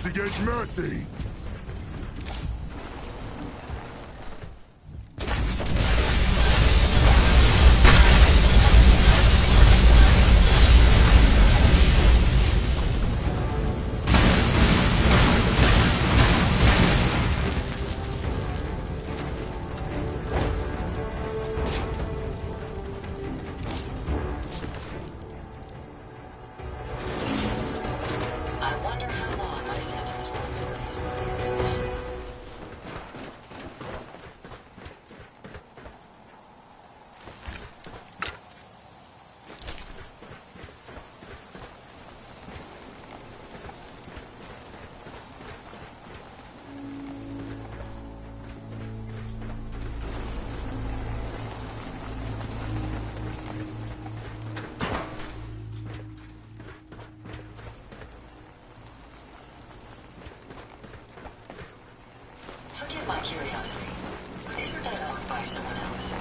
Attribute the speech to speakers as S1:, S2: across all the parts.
S1: to get mercy!
S2: Forgive my curiosity. Isn't that owned by someone else?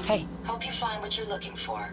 S1: Hey.
S2: Hope you find what you're looking for.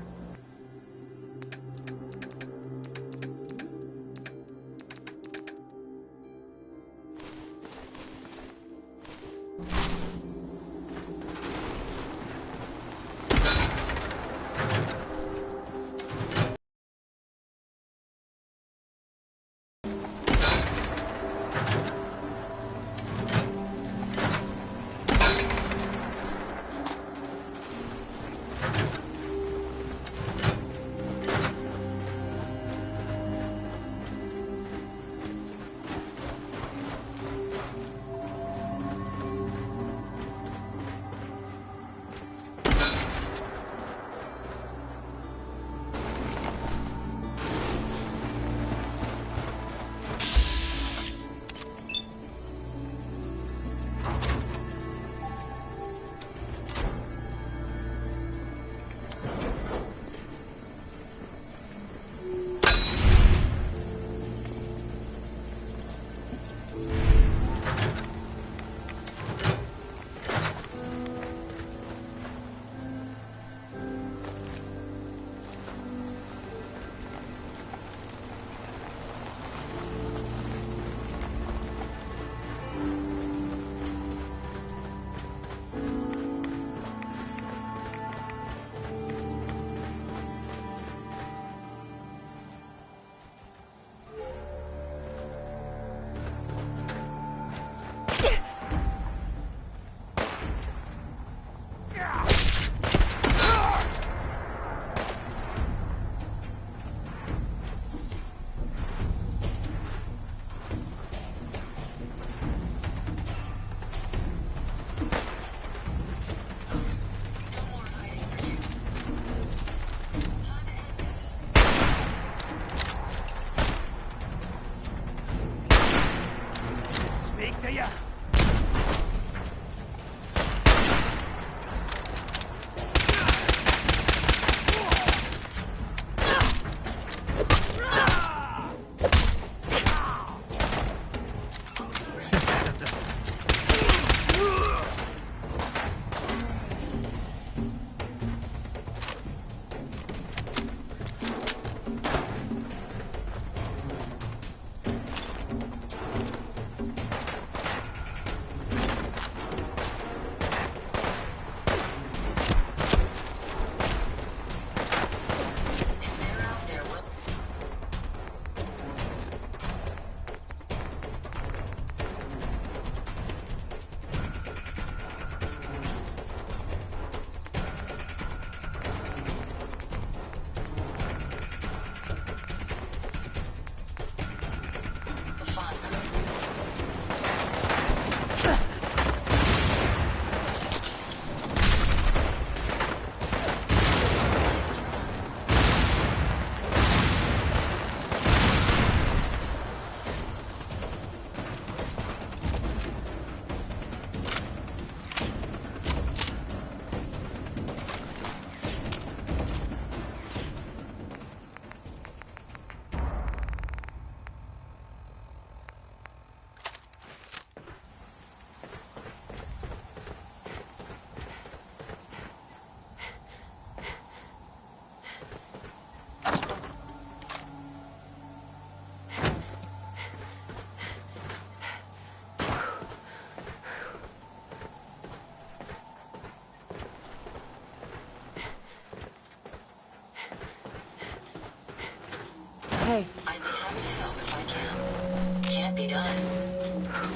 S1: Hey.
S2: I'd be happy to help if I can. Can't be done.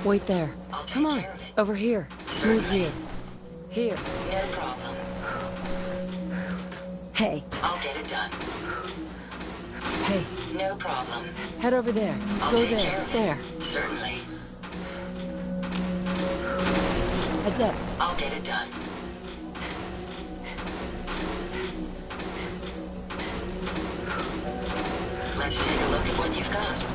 S1: Wait there.
S2: I'll take
S1: Come on.
S2: care of it.
S1: Over here. Smooth here. Here.
S2: No problem.
S1: Hey.
S2: I'll get it done.
S1: Hey.
S2: No problem.
S1: Head over there.
S2: I'll
S1: Go
S2: take
S1: there.
S2: care of it.
S1: There.
S2: Certainly.
S1: Heads up.
S2: I'll get it done. Let's take a look at what you've got.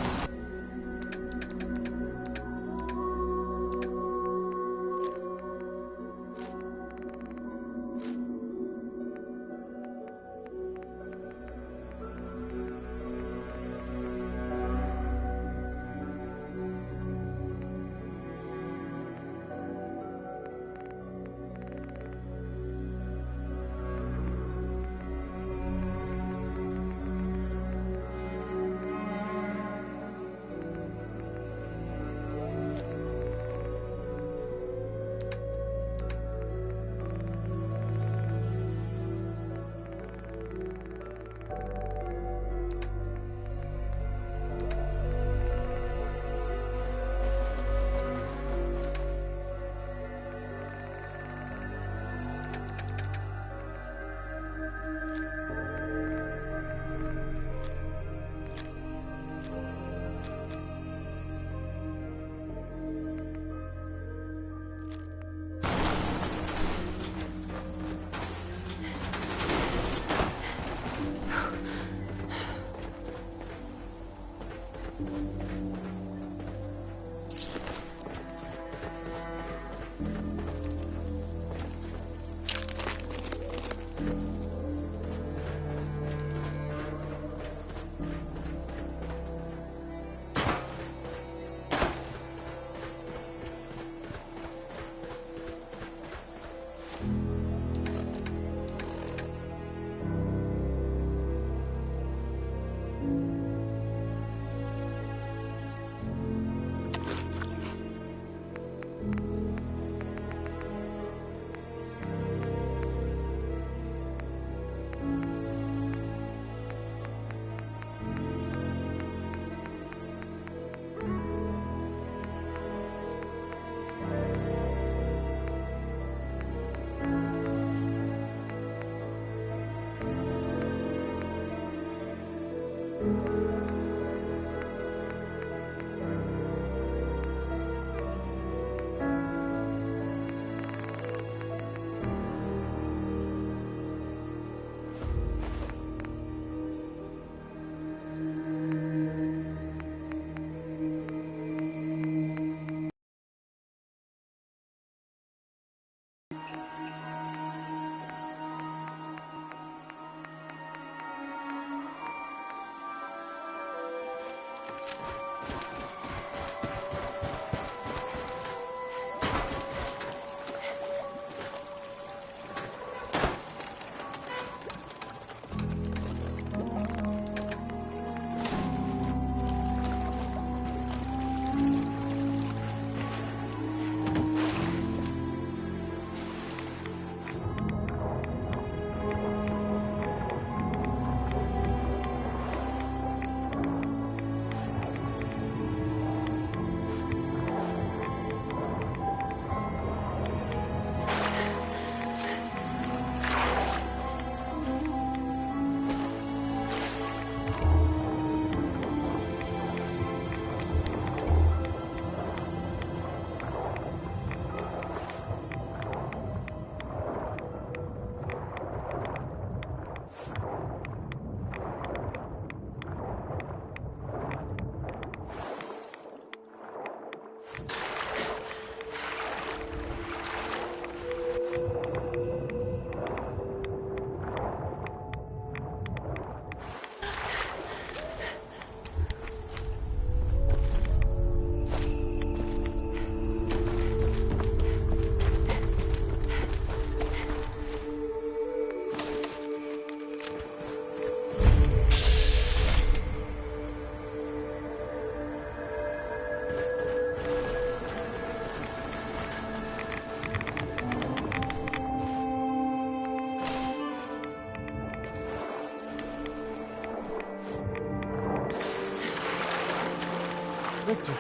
S3: Victor,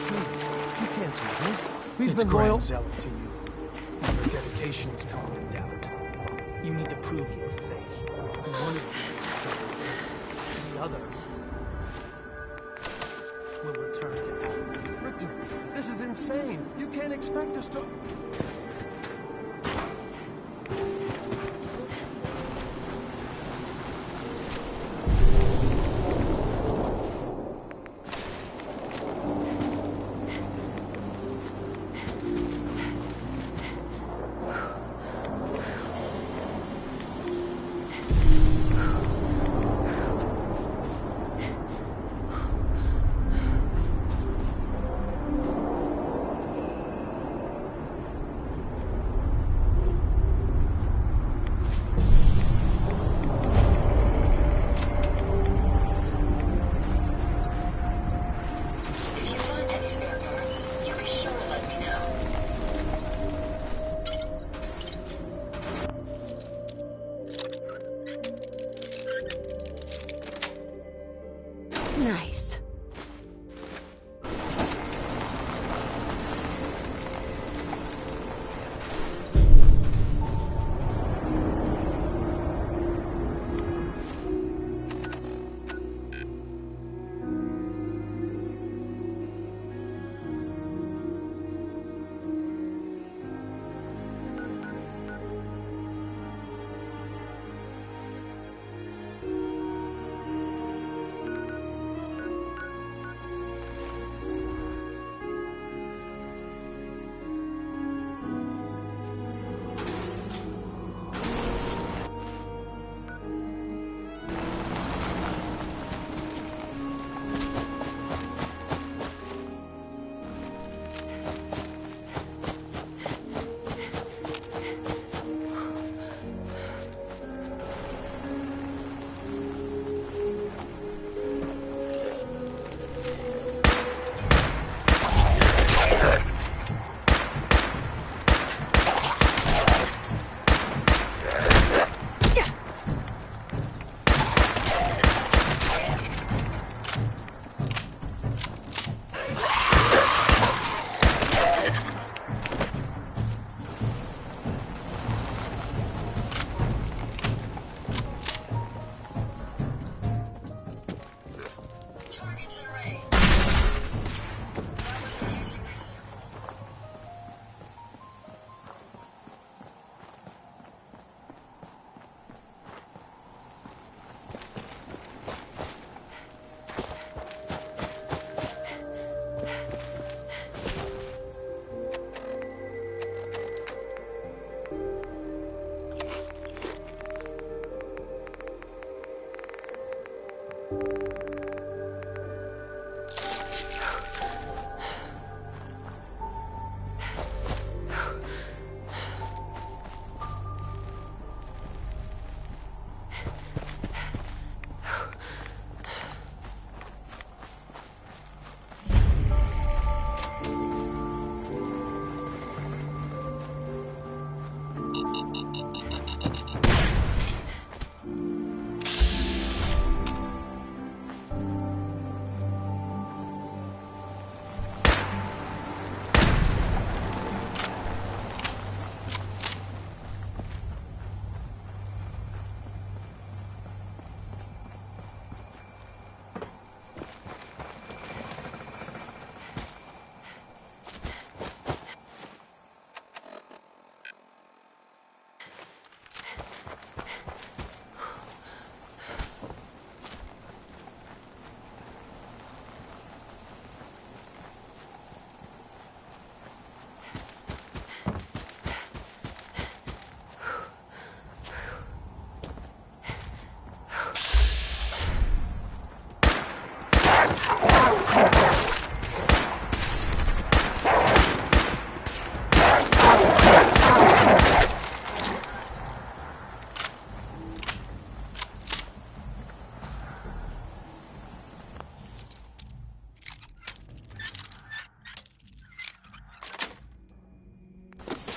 S3: please, you can't do this. We've
S4: It's
S3: been loyal.
S4: Grand Zealot to you. Your dedication is calling in doubt. You need to prove your faith. One of you, the other, will return to Adam.
S3: Victor, this is insane. You can't expect us to...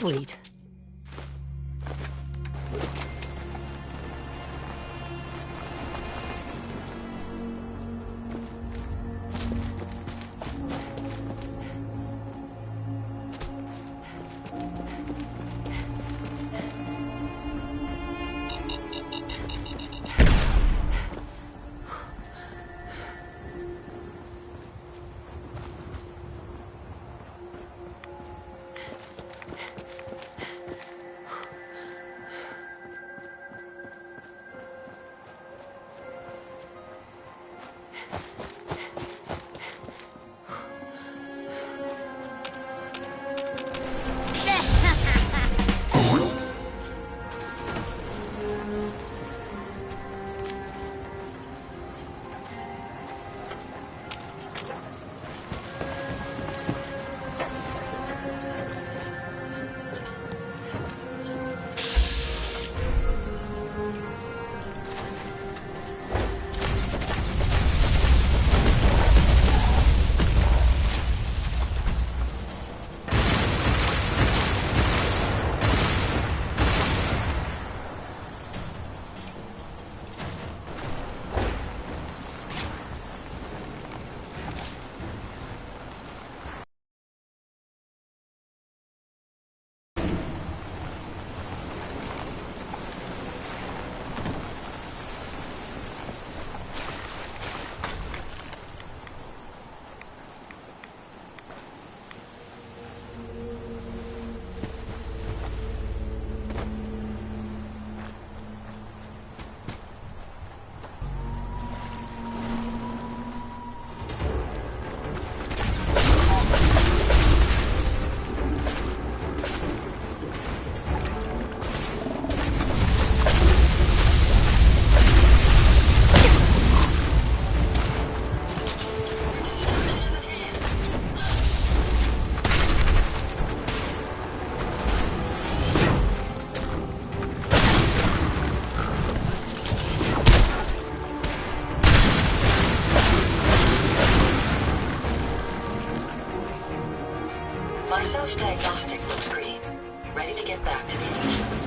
S1: Sweet.
S2: My self-diagnostic looks green. Ready to get back to the engine.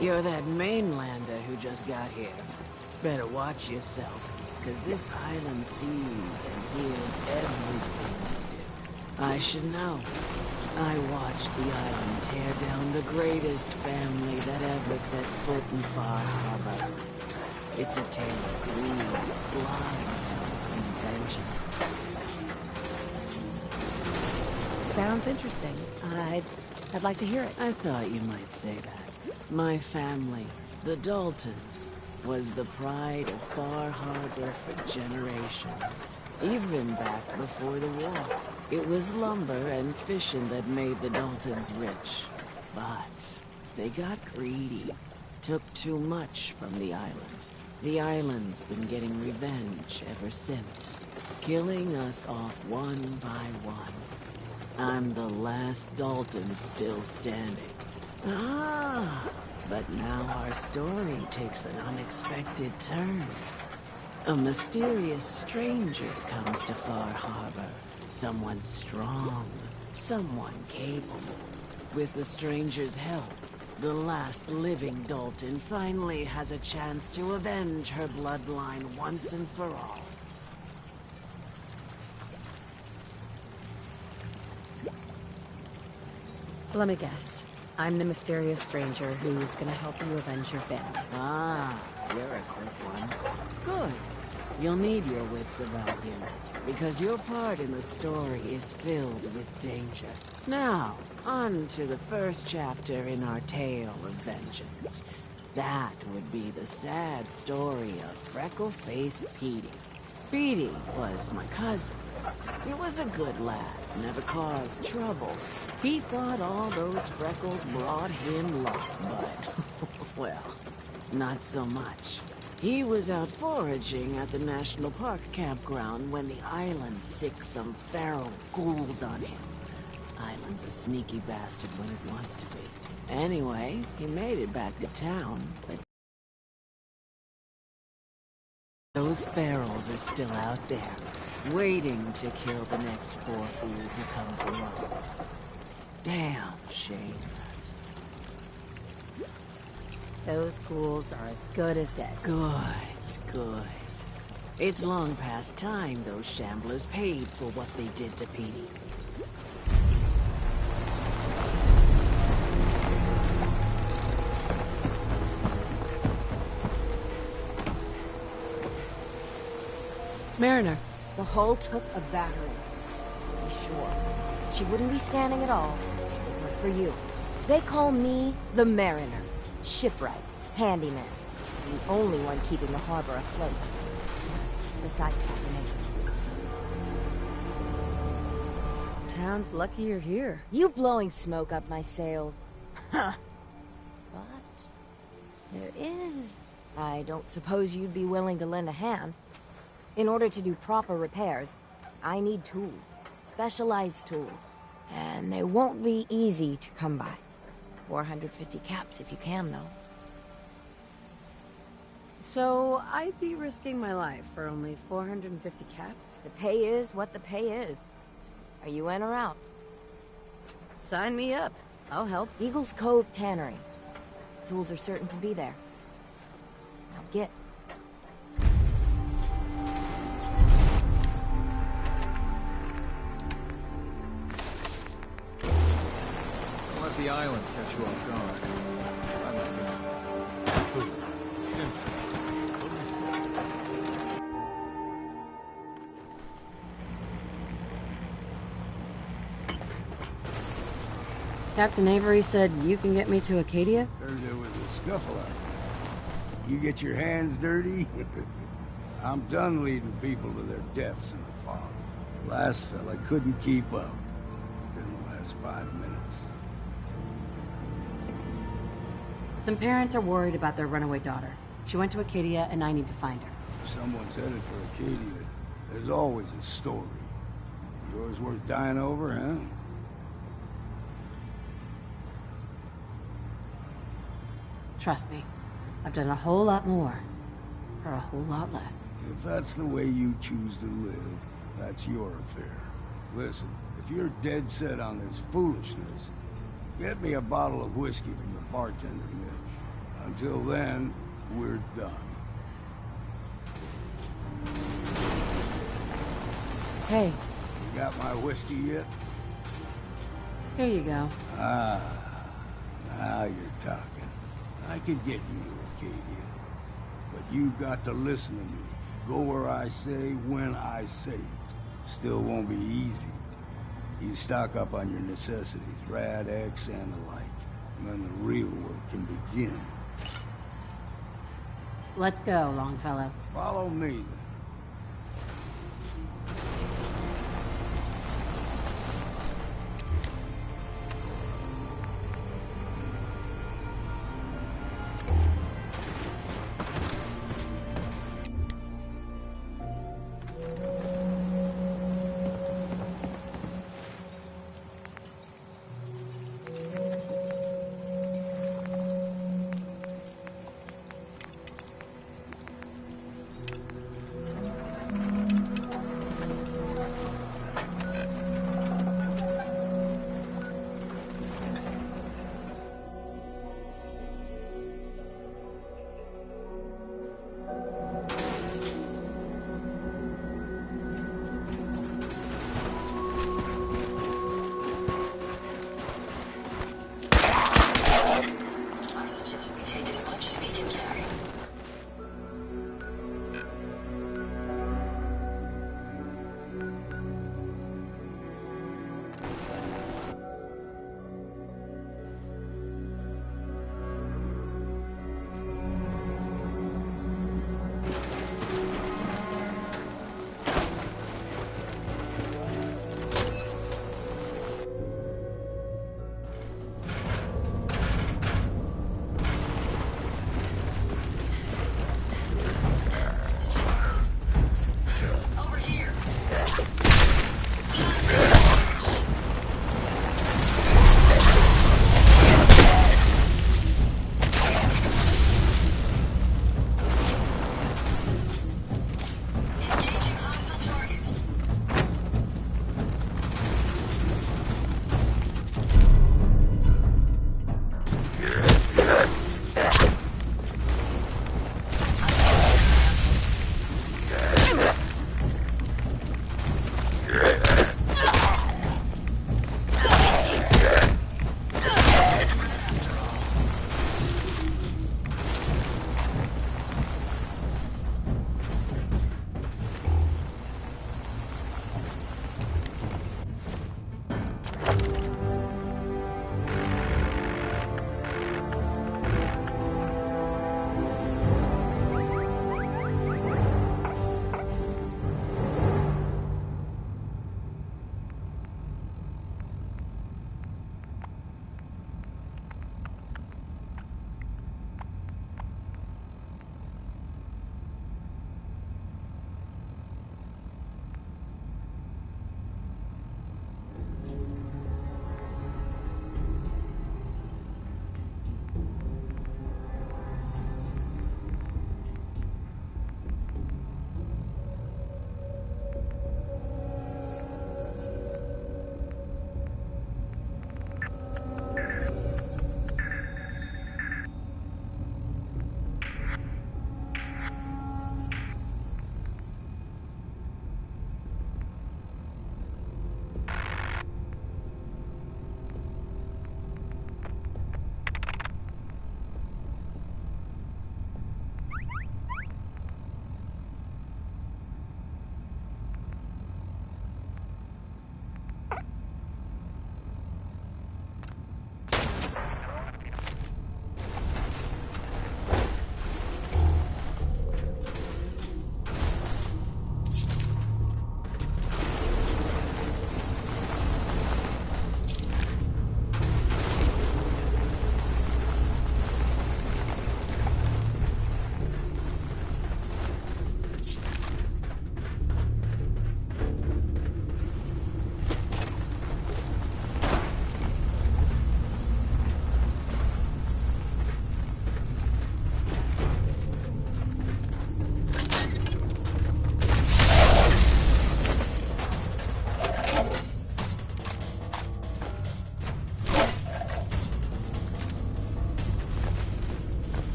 S5: You're that mainlander who just got here. Better watch yourself, because this island sees and hears everything you do. I should know. I watched the island tear down the greatest family that ever set foot in Far Harbor. It's a tale of greed, blood, and vengeance.
S1: Sounds interesting. I'd like to hear it.
S5: I thought you might say that. My family, the Daltons, was the pride of Far Harbor for generations. Even back before the war. It was lumber and fishing that made the Daltons rich. But they got greedy. Took too much from the island. The island's been getting revenge ever since. Killing us off one by one. I'm the last Dalton still standing. Ah, but now our story takes an unexpected turn. A mysterious stranger comes to Far Harbor. Someone strong, someone capable. With the stranger's help, the last living Dalton finally has a chance to avenge her bloodline once and for all.
S1: Let me guess. I'm the mysterious stranger who's gonna help you avenge your family.
S5: Ah, you're a quick one. Good. You'll need your wits about you, because your part in the story is filled with danger. Now, on to the first chapter in our tale of vengeance. That would be the sad story of freckle-faced Petey. Petey was my cousin. He was a good lad, never caused trouble. He thought all those freckles brought him luck, but, well, not so much. He was out foraging at the National Park campground when the island sicked some feral ghouls on him. Island's a sneaky bastard when it wants to be. Anyway, he made it back to town, but those ferals are still out there, waiting to kill the next poor fool who comes along. Damn shame.
S1: Those ghouls are as good as dead.
S5: Good, good. It's long past time those shamblers paid for what they did to Petey.
S1: Mariner.
S6: The hull took a battering. To be sure. She wouldn't be standing at all. If it weren't for you. They call me the Mariner. Shipwright. Handyman. The only one keeping the harbor afloat. Beside Captain Avery.
S1: Town's lucky you're here.
S6: You blowing smoke up my sails. Huh. But... there is... I don't suppose you'd be willing to lend a hand. In order to do proper repairs, I need tools. Specialized tools. And they won't be easy to come by. 450 caps if you can, though.
S1: So, I'd be risking my life for only 450 caps?
S6: The pay is what the pay is. Are you in or out?
S1: Sign me up. I'll help.
S6: Eagles Cove Tannery. Tools are certain to be there. Now get.
S3: Don't let the island catch you off guard. I like that. Food, stimulants, totally still.
S1: Captain Avery said you can get me to Acadia?
S7: Heard there was a scuffle out there. You get your hands dirty? I'm done leading people to their deaths in the fog. Last fella couldn't keep up. Didn't last 5 minutes.
S1: Some parents are worried about their runaway daughter. She went to Acadia, and I need to find her.
S7: If someone's headed for Acadia, there's always a story. Yours worth dying over, huh?
S1: Trust me, I've done a whole lot more for a whole lot less.
S7: If that's the way you choose to live, that's your affair. Listen, if you're dead set on this foolishness, get me a bottle of whiskey from the bartender, Mitch. Until then, we're done.
S1: Hey,
S7: You got my whiskey yet?
S1: here you go.
S7: Ah, now you're talking. I could get you to Acadia. But you got to listen to me. Go where I say, when I say it. Still won't be easy. You stock up on your necessities, Rad X and the like. And then the real work can begin.
S1: Let's go, Longfellow.
S7: Follow me, then.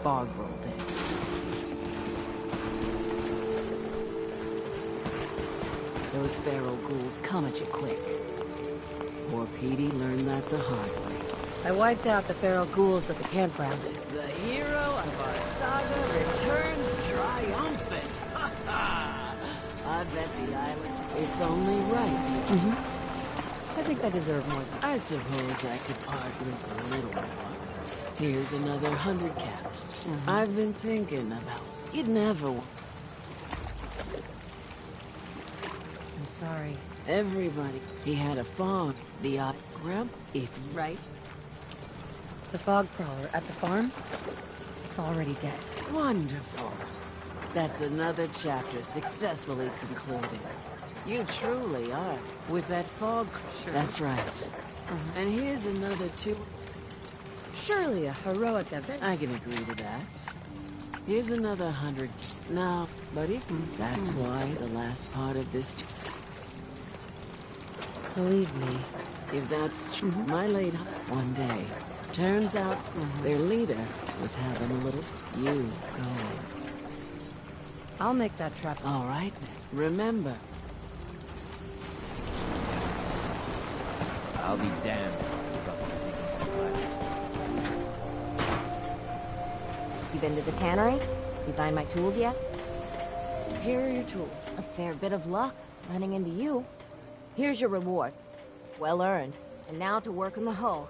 S5: fog rolled in. Those feral ghouls come at you quick. Poor Petey learned that the hard way.
S1: I wiped out the feral ghouls at the campground.
S5: The hero of our saga returns triumphant. I bet the island. It's only right.
S1: I think I deserve more than
S5: I suppose I could part with a little more. Here's another 100 caps. I've been thinking about. You'd never.
S1: I'm sorry.
S5: Everybody. He had a fog. The Grump. If you.
S1: Right? The fog crawler at the farm? It's already dead.
S5: Wonderful. That's another chapter successfully concluded. You truly are. With that fog.
S1: Sure.
S5: That's right. And here's another 2.
S1: Surely a heroic event.
S5: I can agree to that. Here's another 100. No, but if that's why the last part of this.
S1: Believe me.
S5: If that's true, my late one day. Turns out their leader was having a little. You going.
S1: I'll make that trap.
S5: All right, remember.
S3: I'll be damned if I give up on taking that
S6: You been to the tannery? You find my tools yet?
S5: Here are your tools.
S6: A fair bit of luck running into you. Here's your reward. Well earned. And now to work on the hull.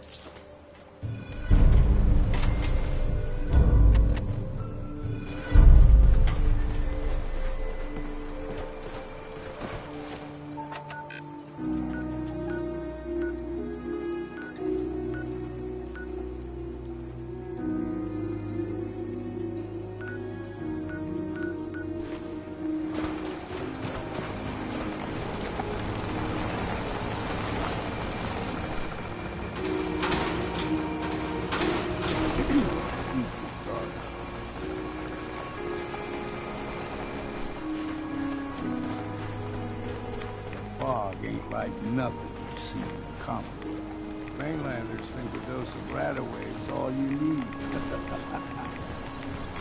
S7: Fog ain't like nothing you've seen in comic books. Mainlanders think a dose of Radaway is all you need.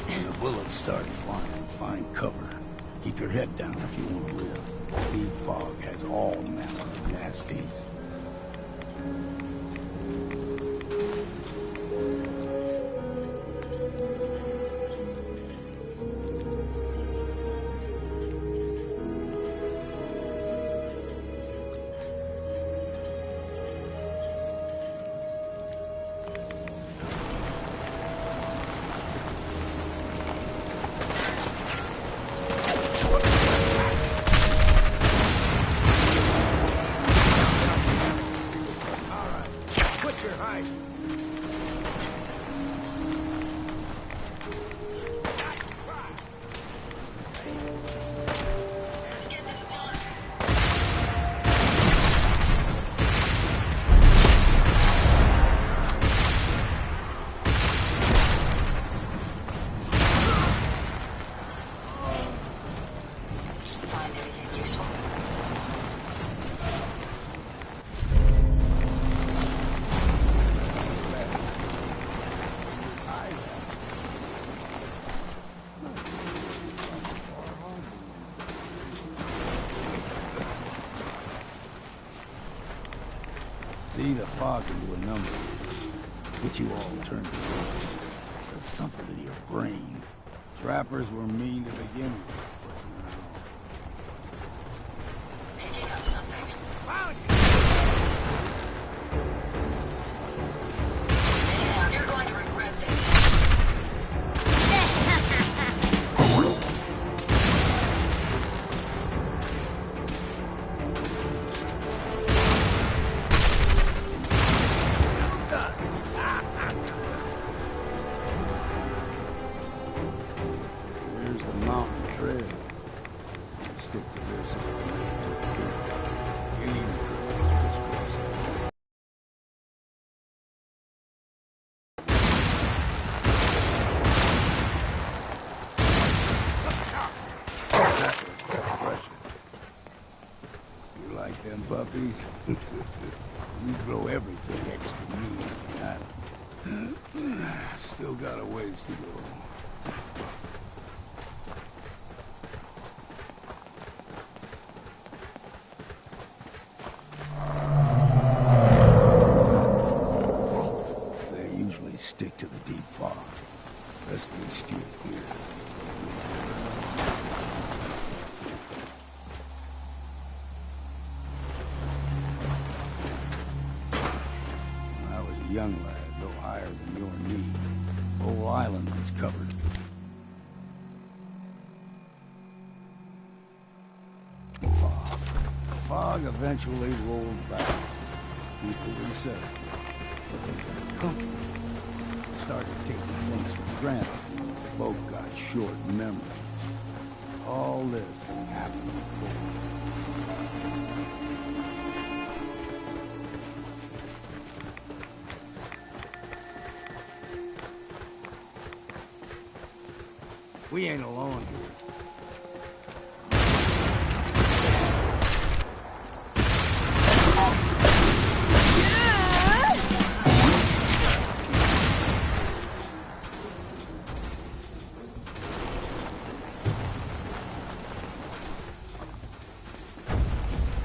S7: When the bullets start flying, find cover. Keep your head down if you want to live. Deep fog has all manner of nasties.
S2: Find anything useful?
S7: See, the fog can do a number. Get you all turned around. Does something to your brain. Trappers were mean to begin with, but
S2: Picking up something. Man, you're going to regret this.
S7: here's the mountain trail. Stick to this. Game trail. You like them puppies? You grow everything extra mean. Stay Still got a ways to go. They usually stick to the deep fog. Best we steer clear. When I was a young lad, no higher than your knee, the whole island was covered. Fog. The fog eventually rolled back. People resettled. But they got comfortable. Started taking things for granted. Folk got short memories. All this had happened before. We ain't alone here.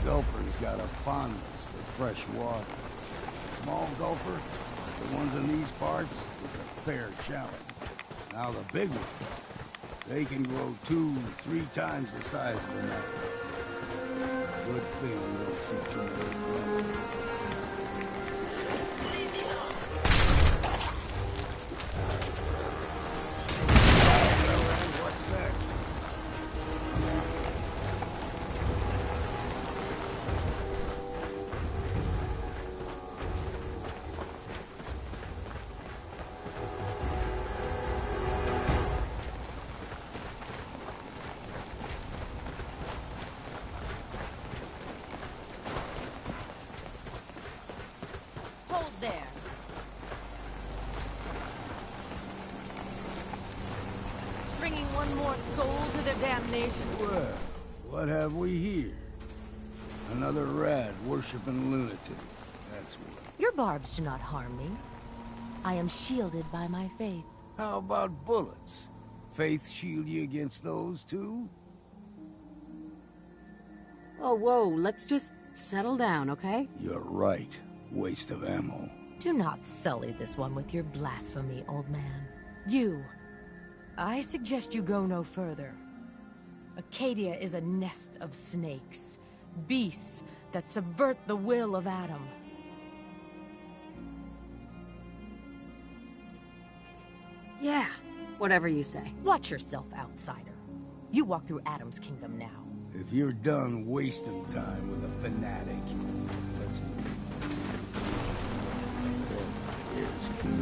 S7: Gulper's got a fondness for fresh water. Small gulper, the ones in these parts, is a fair challenge. Now the big ones, they can grow 2-3 times the size of the mountain. Good thing we don't see too many. What's next?
S6: Hold there. Stringing one more soul to their damnation.
S7: Well, what have we here? Another rad worshipping lunatic. That's what.
S6: Your barbs do not harm me. I am shielded by my faith.
S7: How about bullets? Faith shield you against those too?
S1: Oh, whoa, let's just settle down, okay?
S7: You're right. Waste of ammo.
S6: Do not sully this one with your blasphemy, old man. You. I suggest you go no further. Acadia is a nest of snakes. Beasts that subvert the will of Adam.
S1: Yeah, whatever you say.
S6: Watch yourself, outsider. You walk through Adam's kingdom now.
S7: If you're done wasting time with a fanatic, let's move. Here's good.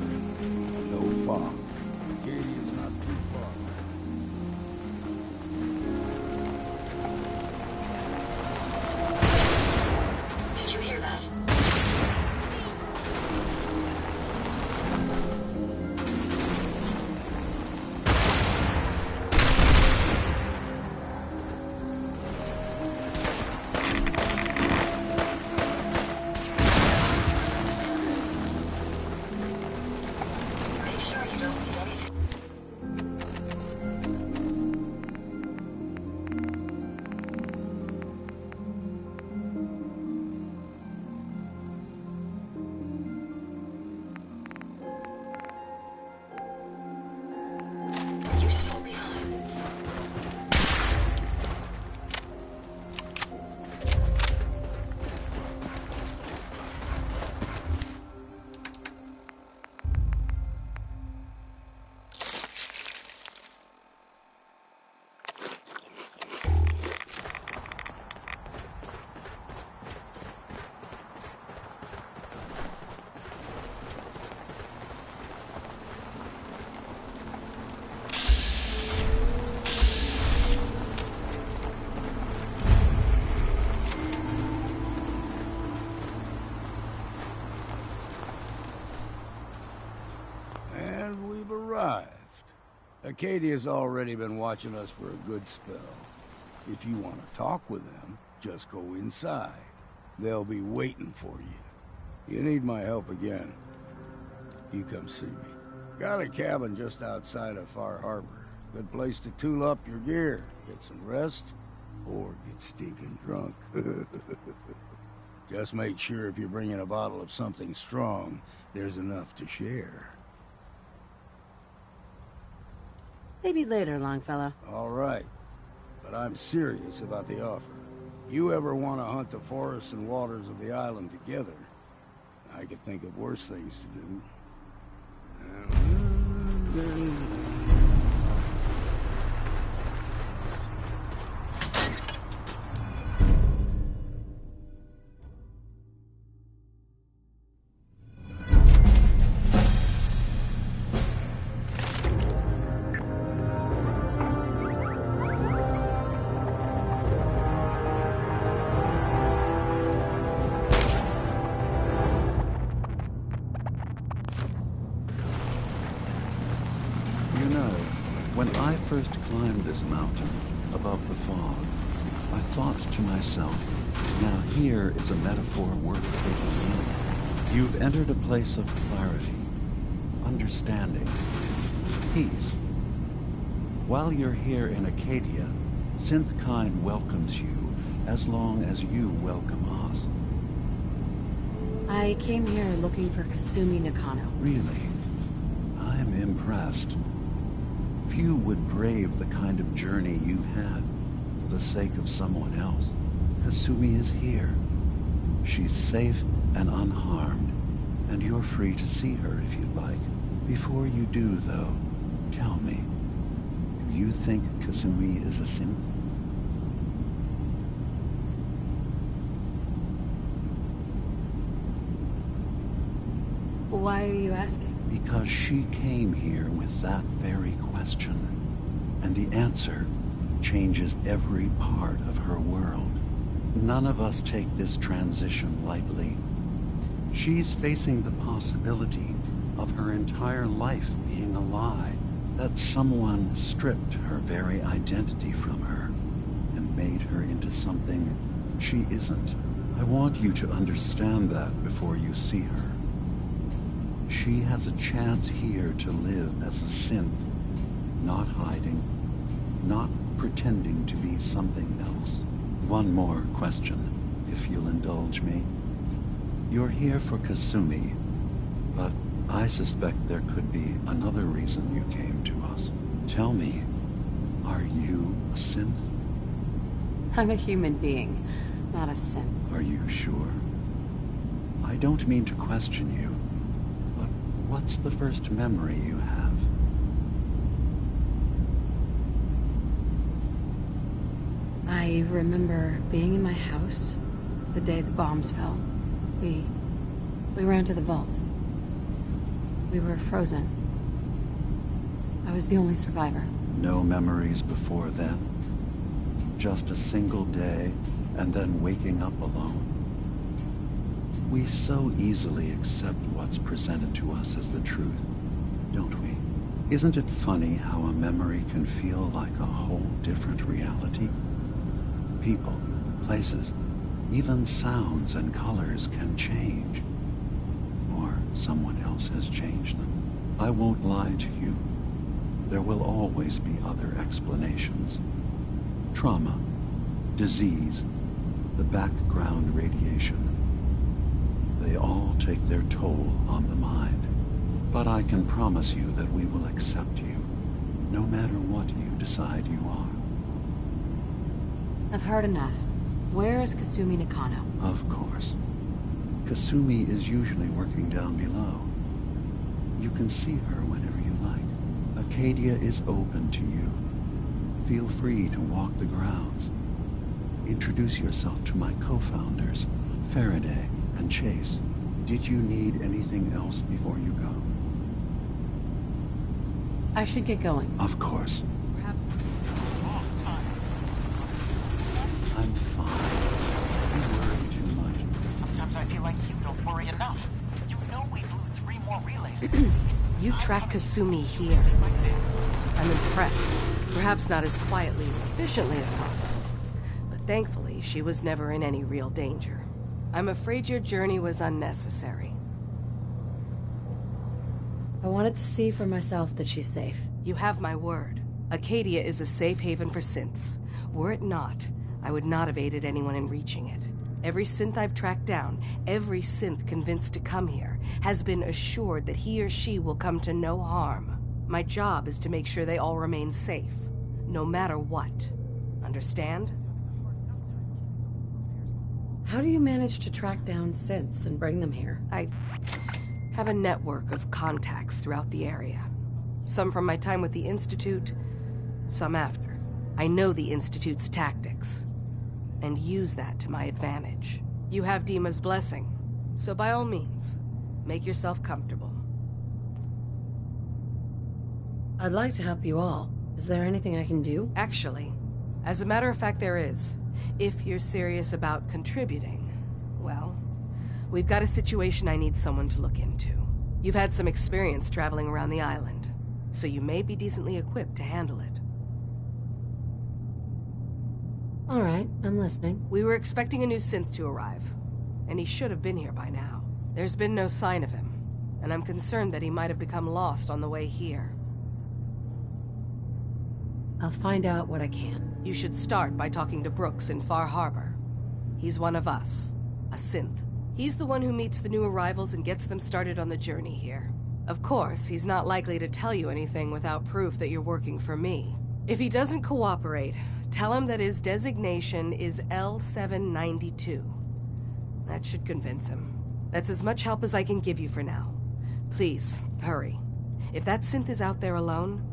S7: No fog. Acadia's not too far.
S2: Did you hear that? Are you sure you don't need anything? Useful behind.
S7: And we've arrived. Acadia's already been watching us for a good spell. If you want to talk with them, just go inside. They'll be waiting for you. You need my help again, you come see me. Got a cabin just outside of Far Harbor. Good place to tool up your gear, get some rest, or get stinking drunk. Just make sure if you're bringing a bottle of something strong, there's enough to share.
S1: Maybe later, Longfellow.
S7: All right, but I'm serious about the offer. You ever want to hunt the forests and waters of the island together, I could think of worse things to do.
S8: You know, when I first climbed this mountain above the fog, I thought to myself, now here is a metaphor worth taking in. You've entered a place of clarity, understanding, peace. While you're here in Acadia, Synthkind welcomes you as long as you welcome us.
S1: I came here looking for Kasumi Nakano.
S8: Really? I'm impressed. Few would brave the kind of journey you've had for the sake of someone else. Kasumi is here. She's safe and unharmed, and you're free to see her if you'd like. Before you do, though, tell me, do you think Kasumi is a synth?
S1: Why are you asking?
S8: Because she came here with that very question, and the answer changes every part of her world. None of us take this transition lightly. She's facing the possibility of her entire life being a lie, that someone stripped her very identity from her and made her into something she isn't. I want you to understand that before you see her. She has a chance here to live as a synth, not hiding, not pretending to be something else. One more question, if you'll indulge me. You're here for Kasumi, but I suspect there could be another reason you came to us. Tell me, are you a synth?
S1: I'm a human being, not a synth.
S8: Are you sure? I don't mean to question you, but what's the first memory you have?
S1: I remember being in my house the day the bombs fell. We ran to the vault. We were frozen. I was the only survivor.
S8: No memories before then? Just a single day, and then waking up alone? We so easily accept what's presented to us as the truth, don't we? Isn't it funny how a memory can feel like a whole different reality? People, places, even sounds and colors can change. Or someone else has changed them. I won't lie to you. There will always be other explanations. Trauma, disease, the background radiation. They all take their toll on the mind. But I can promise you that we will accept you, no matter what you decide you are.
S1: I've heard enough. Where is Kasumi Nakano?
S8: Of course. Kasumi is usually working down below. You can see her whenever you like. Acadia is open to you. Feel free to walk the grounds. Introduce yourself to my co-founders, Faraday and Chase. Did you need anything else before you go?
S1: I should get going.
S8: Of course.
S1: Perhaps...
S8: I'm fine. You worry too much.
S9: Sometimes I feel like you don't worry enough. You know we blew 3 more relays.
S10: You tracked Kasumi here. I'm impressed. Perhaps not as quietly and efficiently as possible. But thankfully, she was never in any real danger. I'm afraid your journey was unnecessary.
S1: I wanted to see for myself that she's safe.
S10: You have my word. Acadia is a safe haven for synths. Were it not, I would not have aided anyone in reaching it. Every synth I've tracked down, every synth convinced to come here, has been assured that he or she will come to no harm. My job is to make sure they all remain safe, no matter what. Understand?
S1: How do you manage to track down synths and bring them here?
S10: I have a network of contacts throughout the area. Some from my time with the Institute, some after. I know the Institute's tactics, and use that to my advantage. You have Dima's blessing, so by all means, make yourself comfortable.
S1: I'd like to help you all. Is there anything I can do?
S10: Actually, as a matter of fact, there is. If you're serious about contributing, well, we've got a situation I need someone to look into. You've had some experience traveling around the island, so you may be decently equipped to handle it.
S1: All right, I'm listening.
S10: We were expecting a new synth to arrive, and he should have been here by now. There's been no sign of him, and I'm concerned that he might have become lost on the way here.
S1: I'll find out what I can.
S10: You should start by talking to Brooks in Far Harbor. He's one of us, a synth. He's the one who meets the new arrivals and gets them started on the journey here. Of course, he's not likely to tell you anything without proof that you're working for me. If he doesn't cooperate, tell him that his designation is L792. That should convince him. That's as much help as I can give you for now. Please, hurry. If that synth is out there alone,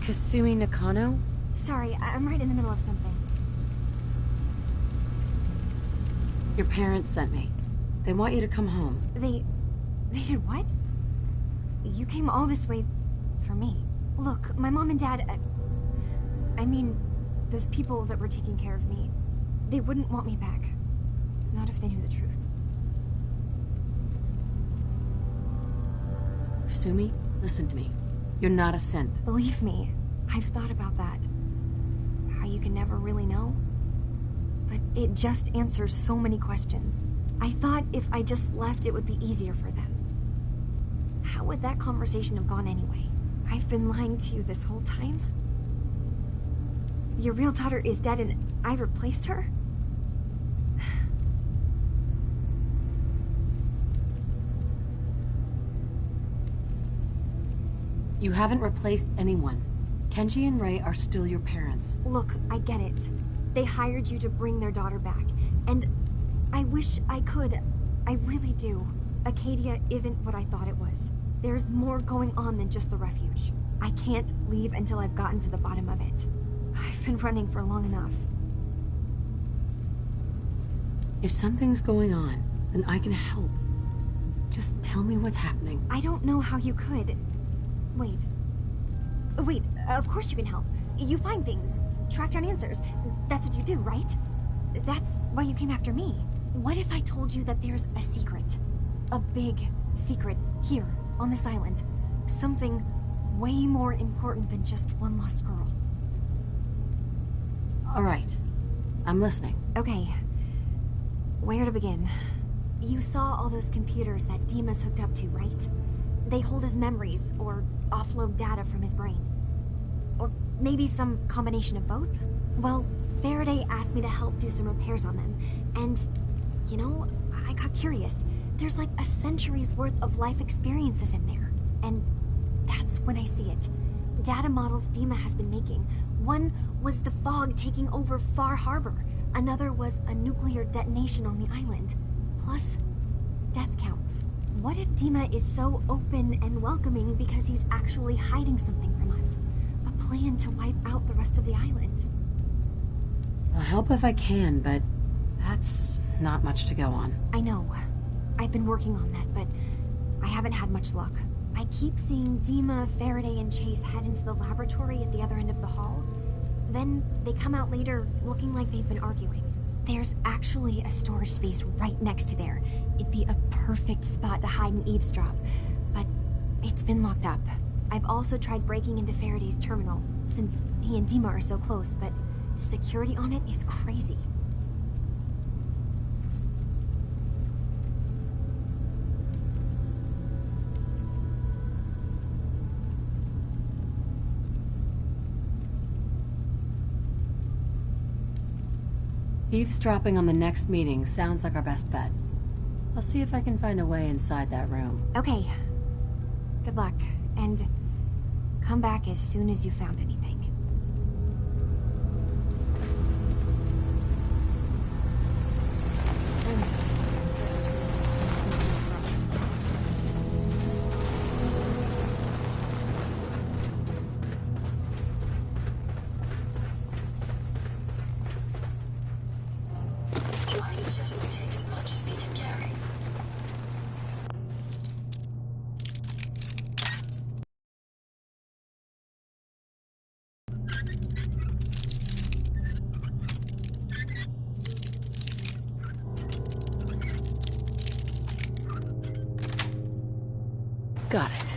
S1: Kasumi Nakano?
S11: Sorry, I'm right in the middle of something.
S1: Your parents sent me. They want you to come home.
S11: They did what? You came all this way for me. Look, my mom and dad, I mean, those people that were taking care of me, they wouldn't want me back. Not if they knew the truth.
S1: Kasumi, listen to me. You're not a synth.
S11: Believe me, I've thought about that. How you can never really know. But it just answers so many questions. I thought if I just left, it would be easier for them. How would that conversation have gone anyway? I've been lying to you this whole time? Your real daughter is dead and I replaced her?
S1: You haven't replaced anyone. Kenji and Ray are still your parents.
S11: Look, I get it. They hired you to bring their daughter back, and I wish I could. I really do. Acadia isn't what I thought it was. There's more going on than just the refuge. I can't leave until I've gotten to the bottom of it. I've been running for long enough.
S1: If something's going on, then I can help. Just tell me what's happening.
S11: I don't know how you could. Wait. Wait, of course you can help. You find things, track down answers. That's what you do, right? That's why you came after me. What if I told you that there's a secret? A big secret here, on this island. Something way more important than just one lost girl.
S1: All right. I'm listening.
S11: Okay. Where to begin? You saw all those computers that Dima's hooked up to, right? They hold his memories, or offload data from his brain. Or maybe some combination of both? Well, Faraday asked me to help do some repairs on them, and, you know, I got curious. There's like a century's worth of life experiences in there, and that's when I see it. Data models Dima has been making. One was the fog taking over Far Harbor. Another was a nuclear detonation on the island. Plus, death counts. What if Dima is so open and welcoming because he's actually hiding something from us? A plan to wipe out the rest of the island.
S1: I'll help if I can, but that's not much to go on.
S11: I know. I've been working on that, but I haven't had much luck. I keep seeing Dima, Faraday, and Chase head into the laboratory at the other end of the hall. Then they come out later looking like they've been arguing. There's actually a storage space right next to there. It'd be a perfect spot to hide and eavesdrop. But it's It's been locked up. I've also tried breaking into Faraday's terminal, since he and Dima are so close, but the security on it is crazy.
S1: Eavesdropping on the next meeting sounds like our best bet. I'll see if I can find a way inside that room.
S11: Okay. Good luck, and come back as soon as you found anything.
S2: I suggest we take as much as we can carry.
S1: Got it.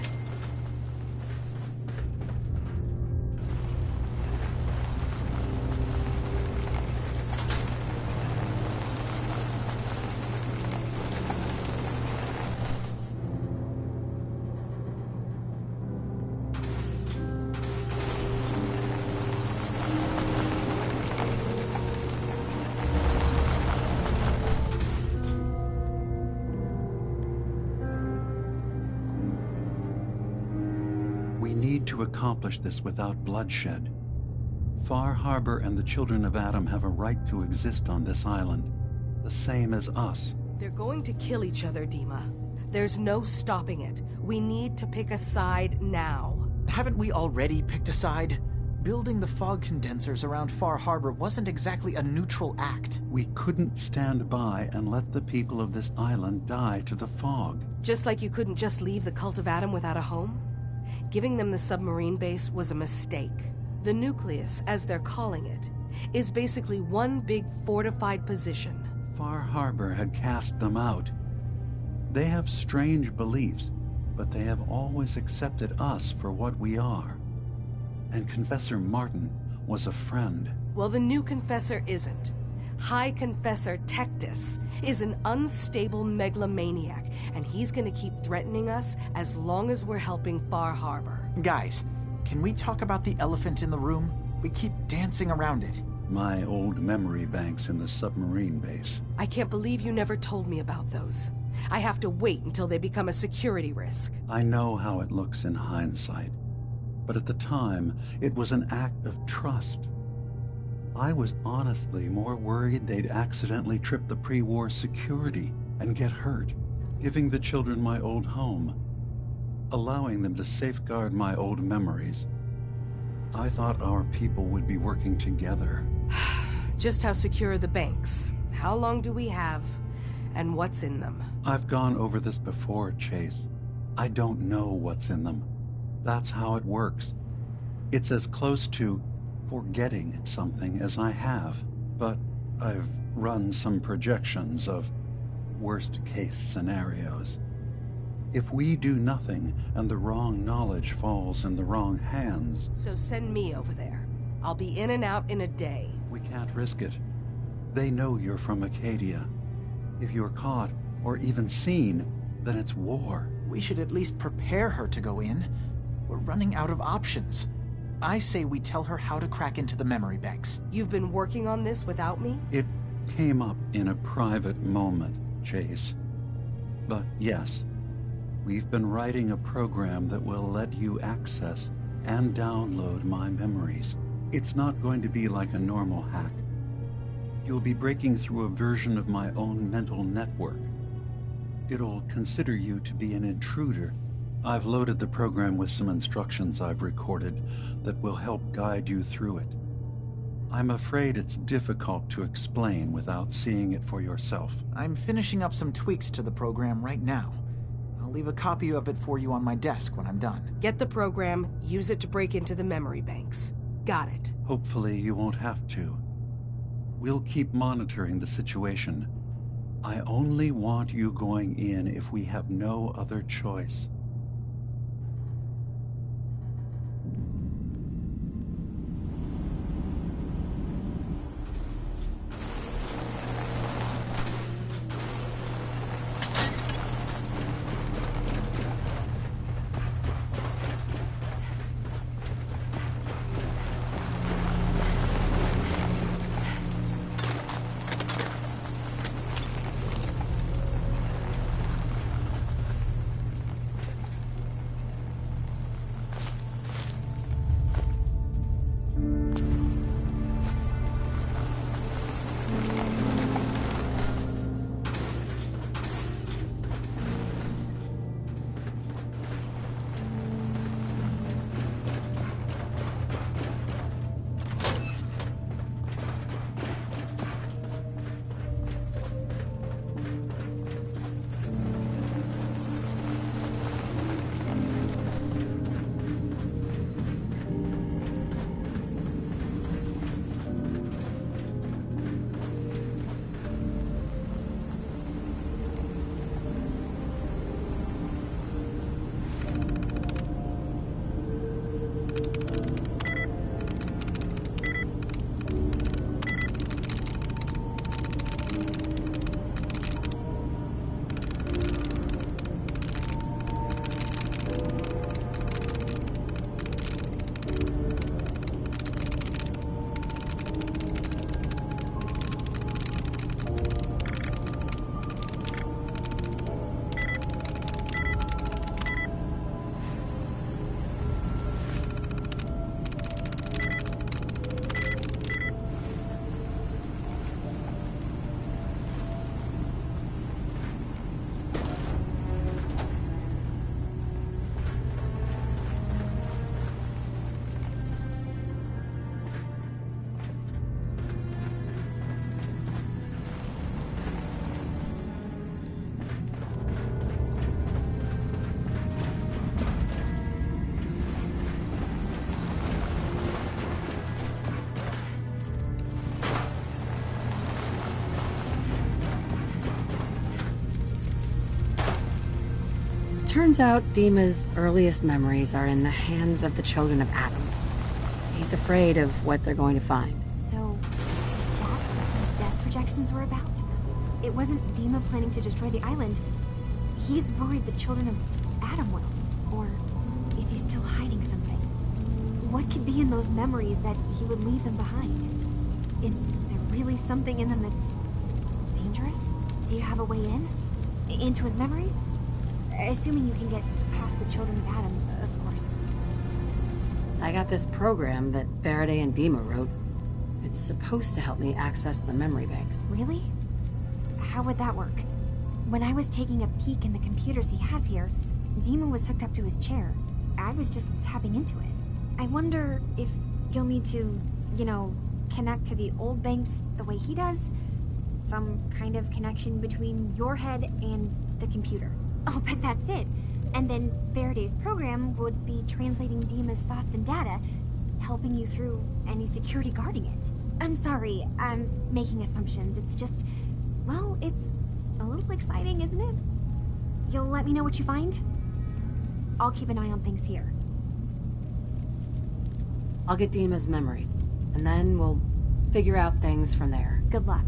S8: We need to accomplish this without bloodshed. Far Harbor and the children of Adam have a right to exist on this island, the same as us.
S10: They're going to kill each other, Dima. There's no stopping it. We need to pick a side now.
S9: Haven't we already picked a side? Building the fog condensers around Far Harbor wasn't exactly a neutral act.
S8: We couldn't stand by and let the people of this island die to the fog.
S10: Just like you couldn't just leave the Cult of Adam without a home? Giving them the submarine base was a mistake. The nucleus, as they're calling it, is basically one big fortified position.
S8: Far Harbor had cast them out. They have strange beliefs, but they have always accepted us for what we are. And Confessor Martin was a friend.
S10: Well, the new Confessor isn't. High Confessor Tectus is an unstable megalomaniac, and he's gonna keep threatening us as long as we're helping Far Harbor.
S9: Guys, can we talk about the elephant in the room? We keep dancing around it.
S8: My old memory banks in the submarine base.
S10: I can't believe you never told me about those. I have to wait until they become a security risk.
S8: I know how it looks in hindsight, but at the time, it was an act of trust. I was honestly more worried they'd accidentally trip the pre-war security and get hurt, giving the children my old home, allowing them to safeguard my old memories. I thought our people would be working together.
S10: Just how secure are the banks? How long do we have? And what's in them?
S8: I've gone over this before, Chase. I don't know what's in them. That's how it works. It's as close to forgetting something as I have, but I've run some projections of worst-case scenarios. If we do nothing and the wrong knowledge falls in the wrong hands...
S10: So send me over there. I'll be in and out in a day.
S8: We can't risk it. They know you're from Acadia. If you're caught, or even seen, then it's war.
S9: We should at least prepare her to go in. We're running out of options. I say we tell her how to crack into the memory banks.
S10: You've been working on this without me?
S8: It came up in a private moment, Chase. But yes, we've been writing a program that will let you access and download my memories. It's not going to be like a normal hack. You'll be breaking through a version of my own mental network. It'll consider you to be an intruder. I've loaded the program with some instructions I've recorded that will help guide you through it. I'm afraid it's difficult to explain without seeing it for yourself.
S9: I'm finishing up some tweaks to the program right now. I'll leave a copy of it for you on my desk when I'm done.
S10: Get the program, use it to break into the memory banks. Got it.
S8: Hopefully you won't have to. We'll keep monitoring the situation. I only want you going in if we have no other choice.
S1: turns out Dima's earliest memories are in the hands of the children of Adam. He's afraid of what they're going to find.
S11: So, is that what these death projections were about? It wasn't Dima planning to destroy the island. He's worried the children of Adam will. Or is he still hiding something? What could be in those memories that he would leave them behind? Is there really something in them that's dangerous? Do you have a way in? Into his memories? Assuming you can get past the children of Adam, of course.
S1: I got this program that Faraday and Dima wrote. It's supposed to help me access the memory banks.
S11: Really? How would that work? When I was taking a peek in the computers he has here, Dima was hooked up to his chair. I was just tapping into it. I wonder if you'll need to, connect to the old banks the way he does? Some kind of connection between your head and the computer. I'll bet that's it. And then Faraday's program would be translating Dima's thoughts and data, helping you through any security guarding it. I'm sorry, I'm making assumptions. It's just, well, it's a little exciting, isn't it? You'll let me know what you find? I'll keep an eye on things here.
S1: I'll get Dima's memories, and then we'll figure out things from there.
S11: Good luck.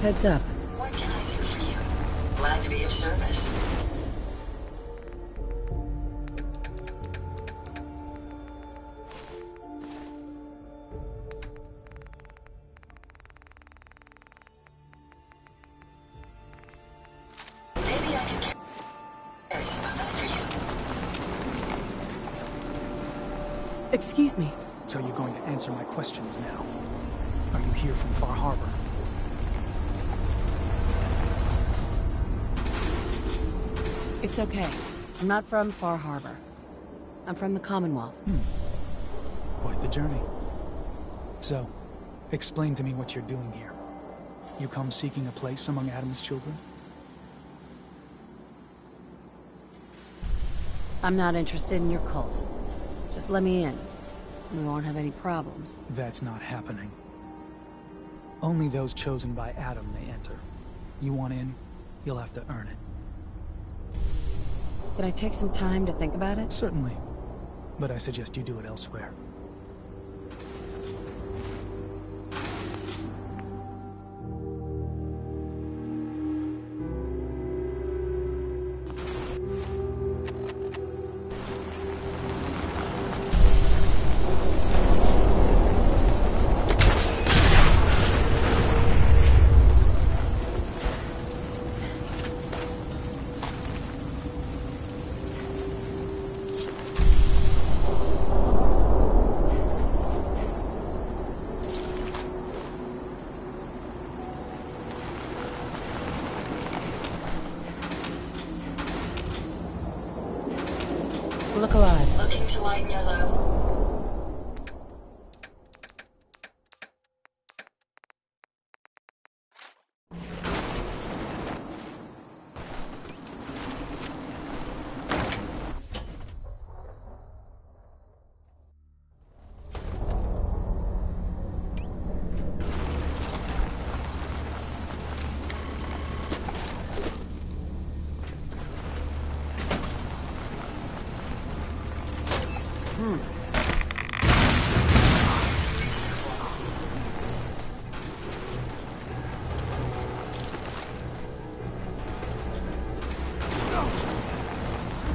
S1: Heads up.
S2: What can I do for you? Glad to be of service. Maybe I can carry some of that for you.
S1: Excuse me.
S4: So you're going to answer my questions now. Are you here from Far Harbor?
S1: It's okay. I'm not from Far Harbor. I'm from the Commonwealth.
S4: Quite the journey. So, explain to me what you're doing here. You come seeking a place among Adam's children?
S1: I'm not interested in your cult. Just let me in. We won't have any problems.
S4: That's not happening. Only those chosen by Adam may enter. You want in, you'll have to earn it.
S1: Can I take some time to think about it?
S4: Certainly. But I suggest you do it elsewhere.
S1: Look alive.
S2: Looking to lighten your load?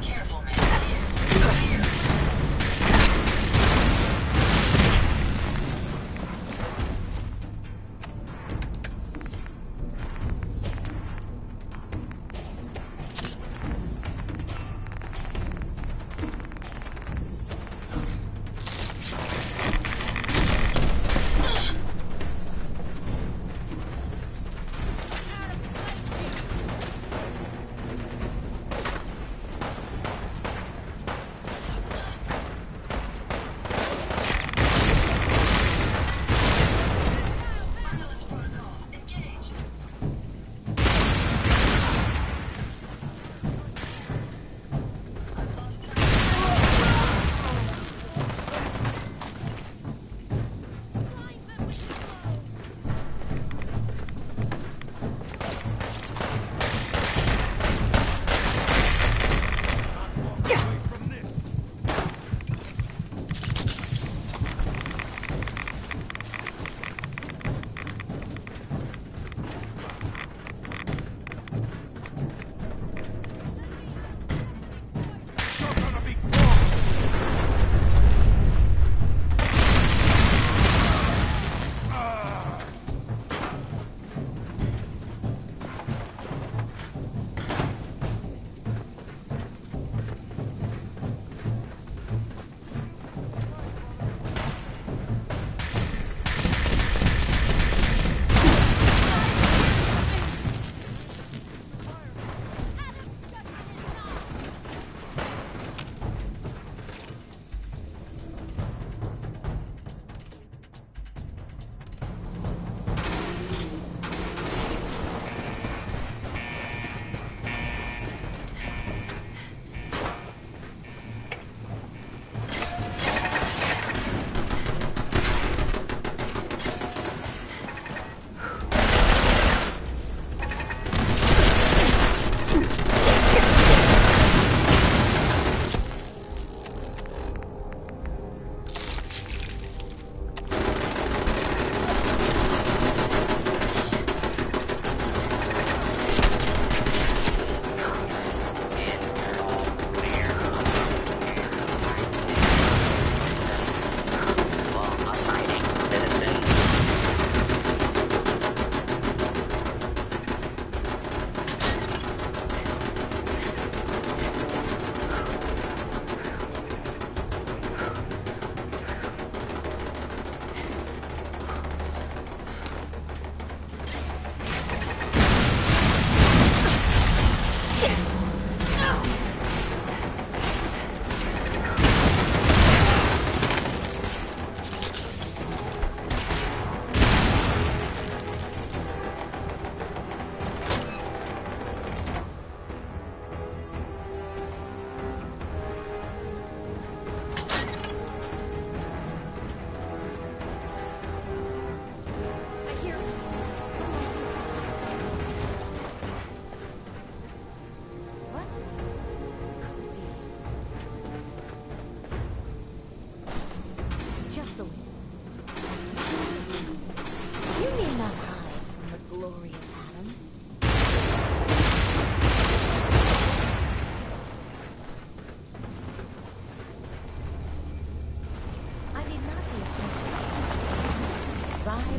S2: Careful, man. Here.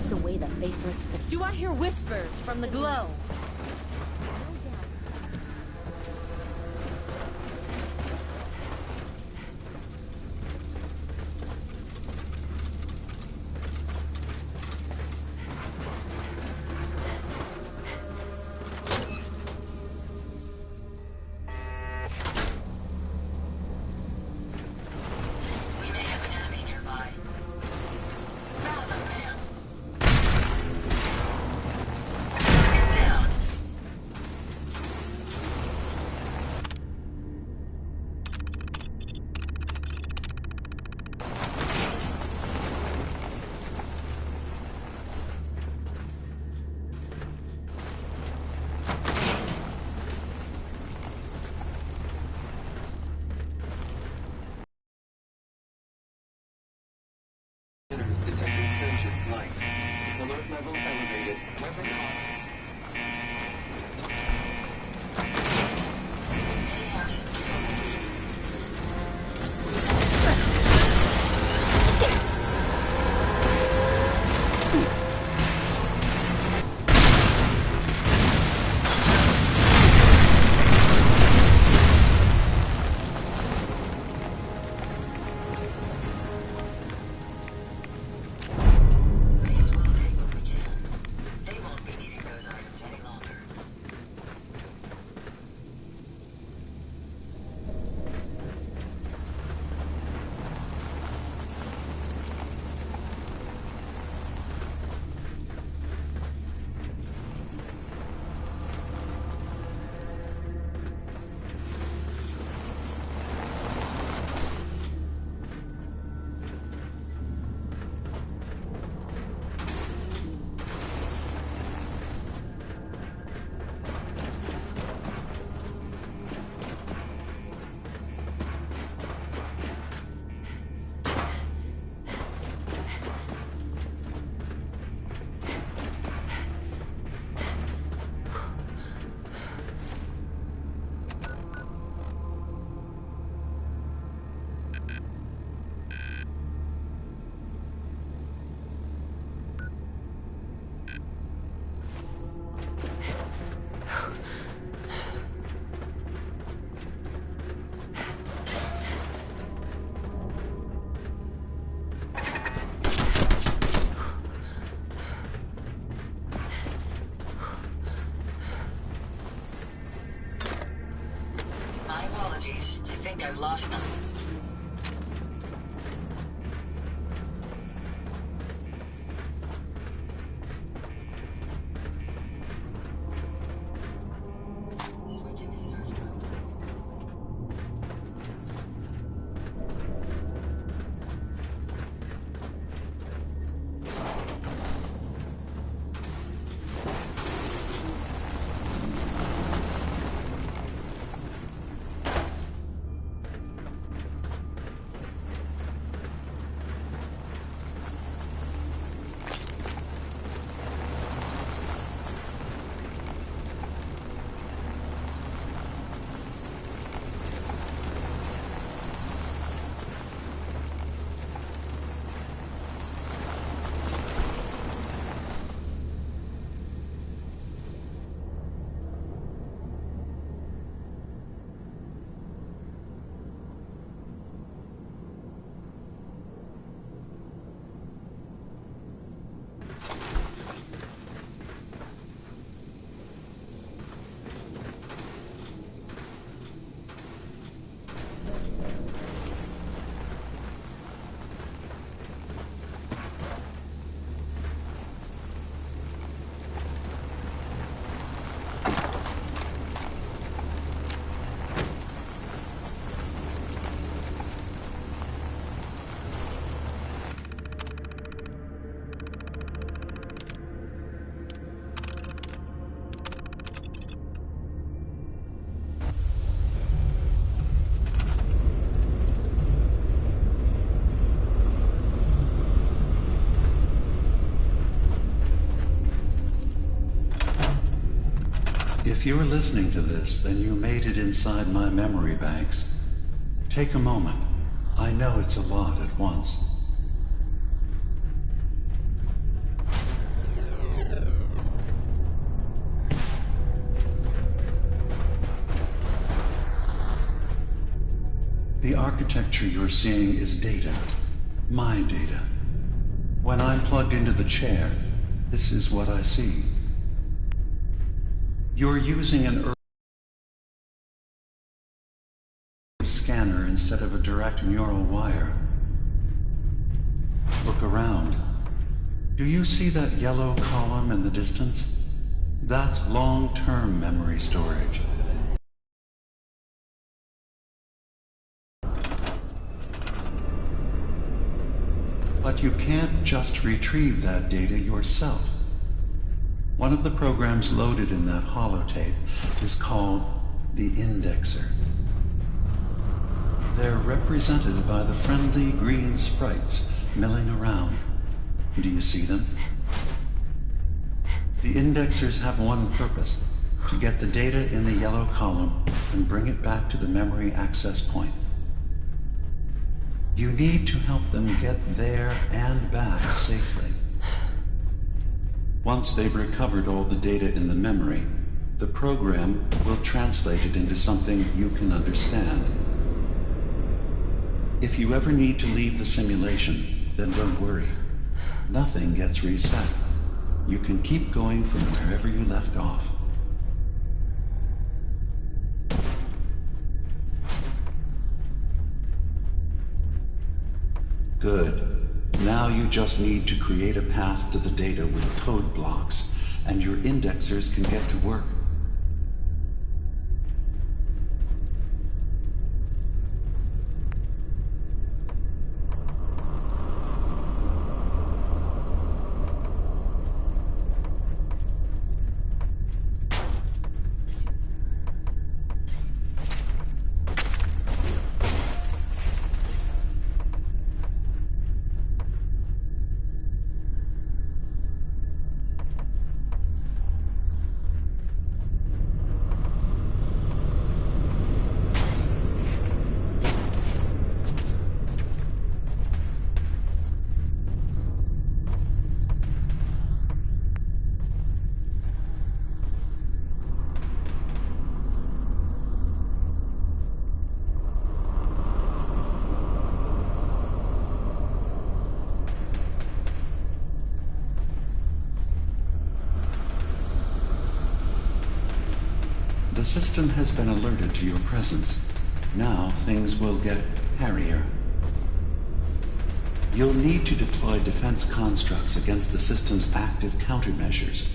S6: drives away the faithless.
S12: Do I hear whispers from the glow?
S13: Sensors detecting sentient life. Alert level elevated. Weapons hot.
S2: I think I've lost them.
S8: If you're listening to this, then you made it inside my memory banks. Take a moment. I know it's a lot at once. The architecture you're seeing is data. My data. When I'm plugged into the chair, this is what I see. You're using an scanner instead of a direct neural wire. Look around. Do you see that yellow column in the distance? That's long-term memory storage. But you can't just retrieve that data yourself. One of the programs loaded in that holotape is called the Indexer. They're represented by the friendly green sprites milling around. Do you see them? The indexers have one purpose: to get the data in the yellow column and bring it back to the memory access point. You need to help them get there and back safely. Once they've recovered all the data in the memory, the program will translate it into something you can understand. If you ever need to leave the simulation, then don't worry. Nothing gets reset. You can keep going from wherever you left off. Good. Now you just need to create a path to the data with code blocks, and your indexers can get to work. The system has been alerted to your presence. Now things will get hairier. You'll need to deploy defense constructs against the system's active countermeasures.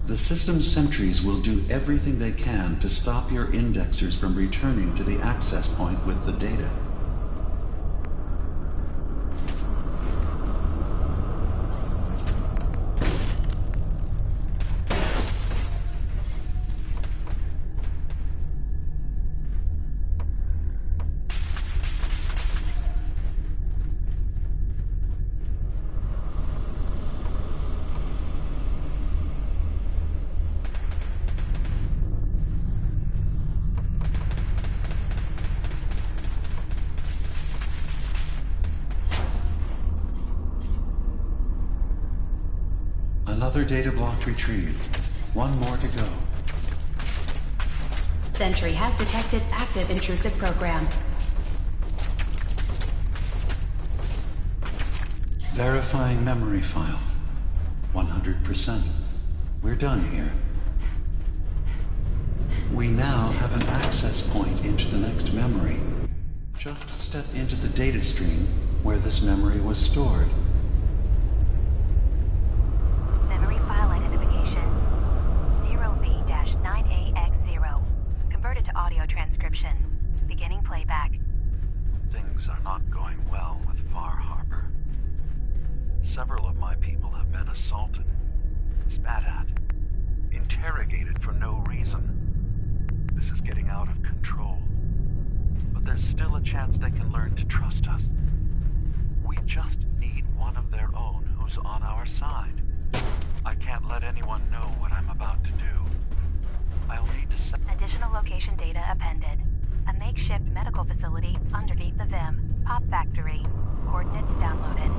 S8: The system's sentries will do everything they can to stop your indexers from returning to the access point with the data. Another data block retrieved. One more to go.
S14: Sentry has detected active intrusive program.
S8: Verifying memory file. 100%. We're done here. We now have an access point into the next memory. Just step into the data stream where this memory was stored.
S14: Memory file identification 0B-9AX0. Converted to audio transcription. Beginning playback.
S8: Things are not going well with Far Harbor. Several of my people have been assaulted, spat at, interrogated for no reason. This is getting out of control. But there's still a chance they can learn to trust us. We just need one of their own who's on our side. I can't let anyone know what I'm about to do. I'll need to send...
S14: Additional location data appended. A makeshift medical facility underneath the VIM. Pop Factory. Coordinates downloaded.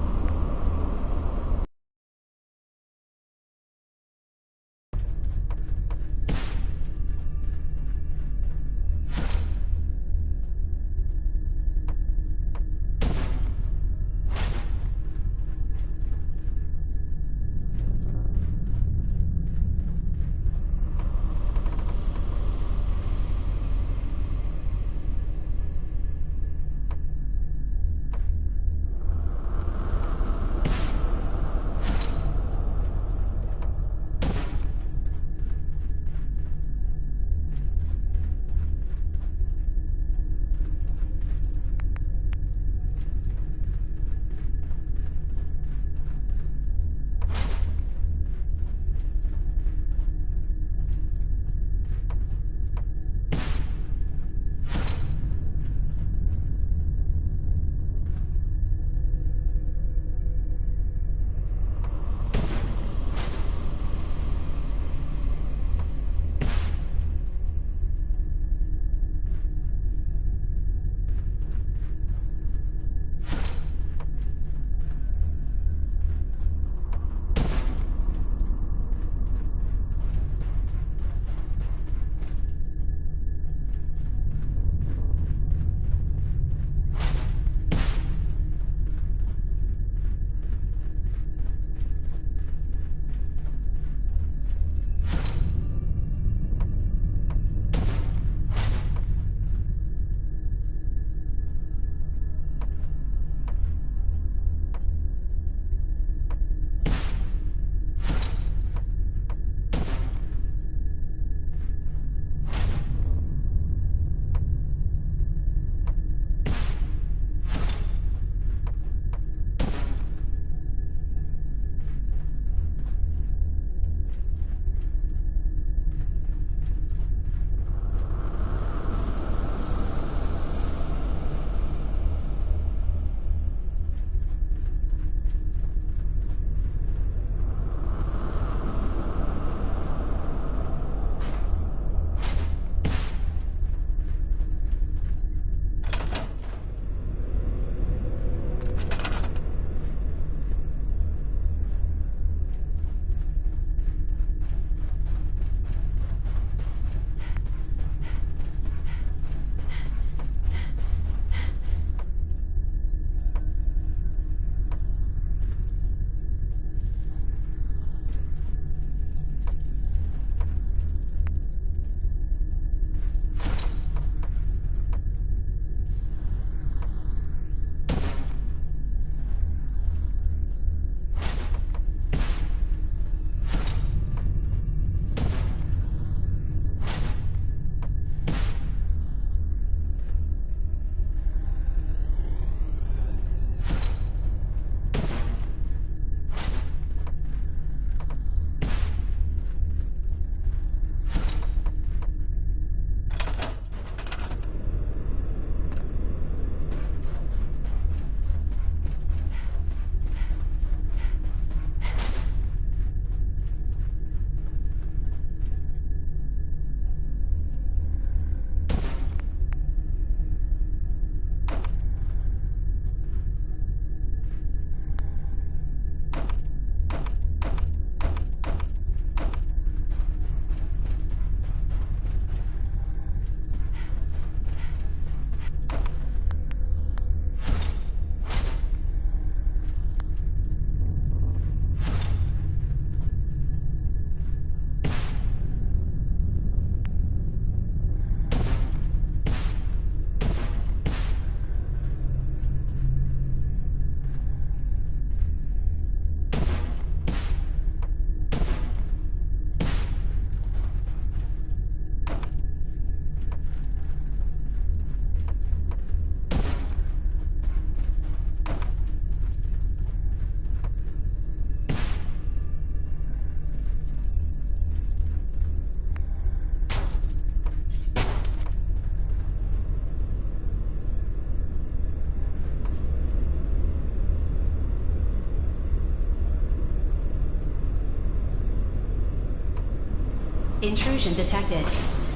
S14: Intrusion detected.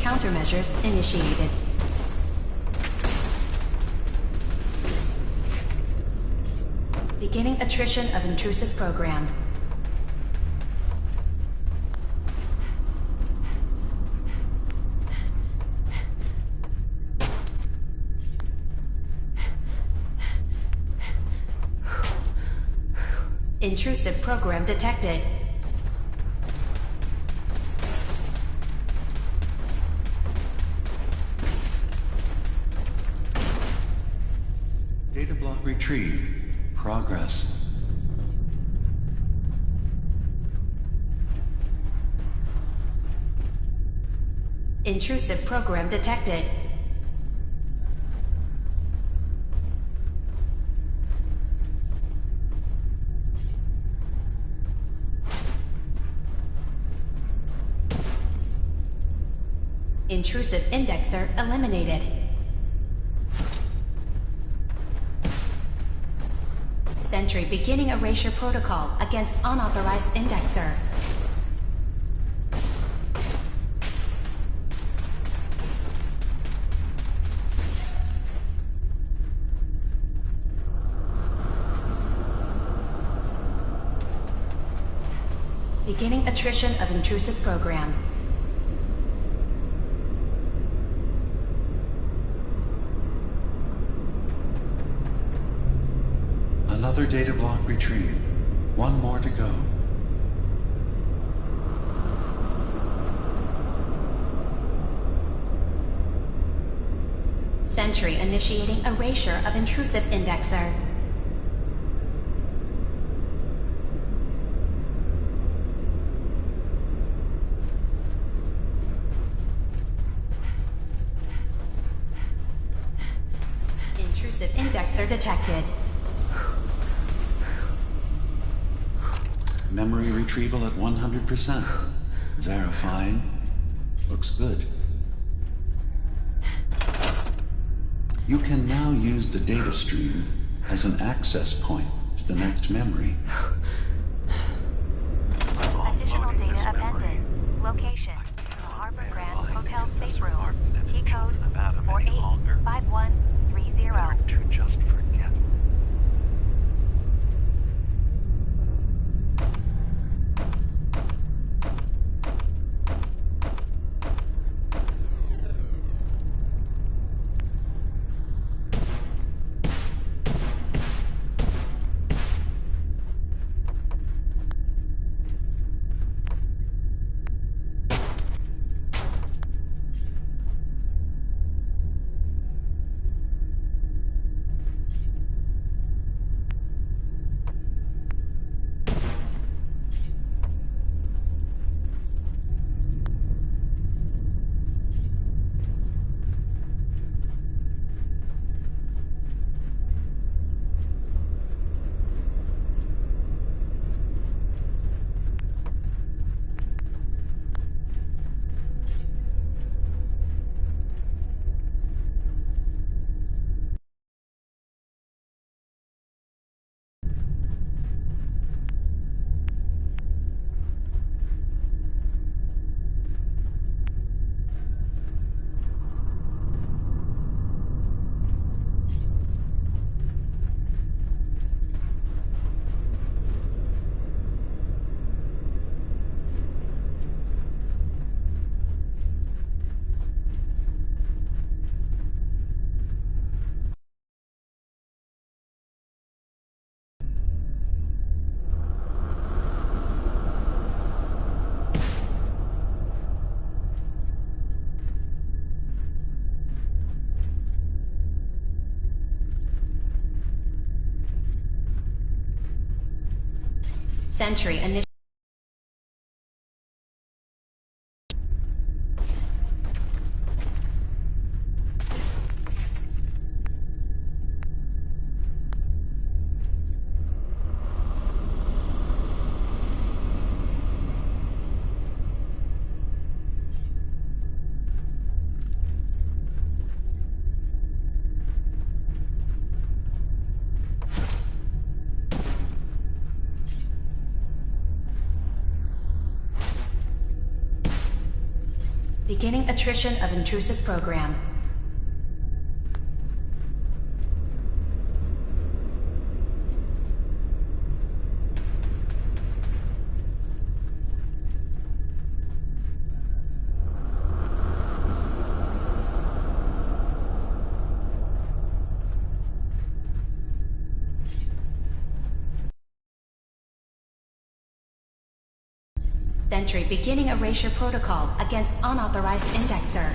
S14: Countermeasures initiated. Beginning attrition of intrusive program. Intrusive program detected.
S8: Data block retrieved. Progress.
S14: Intrusive program detected. Intrusive indexer eliminated. Sentry beginning erasure protocol against unauthorized indexer. Beginning attrition of intrusive program.
S8: Another data block retrieved. One more to go.
S14: Sentry initiating erasure of intrusive indexer. Intrusive indexer detected.
S8: Memory retrieval at 100%. Verifying. Looks good. You can now use the data stream as an access point to the next memory.
S14: Additional data appended. Location: Harbor Grand Hotel Safe Room. Key code 485130.
S8: To just forget.
S14: Sentry initiating.
S15: Beginning attrition of intrusive program. Sentry beginning erasure protocol against unauthorized indexer.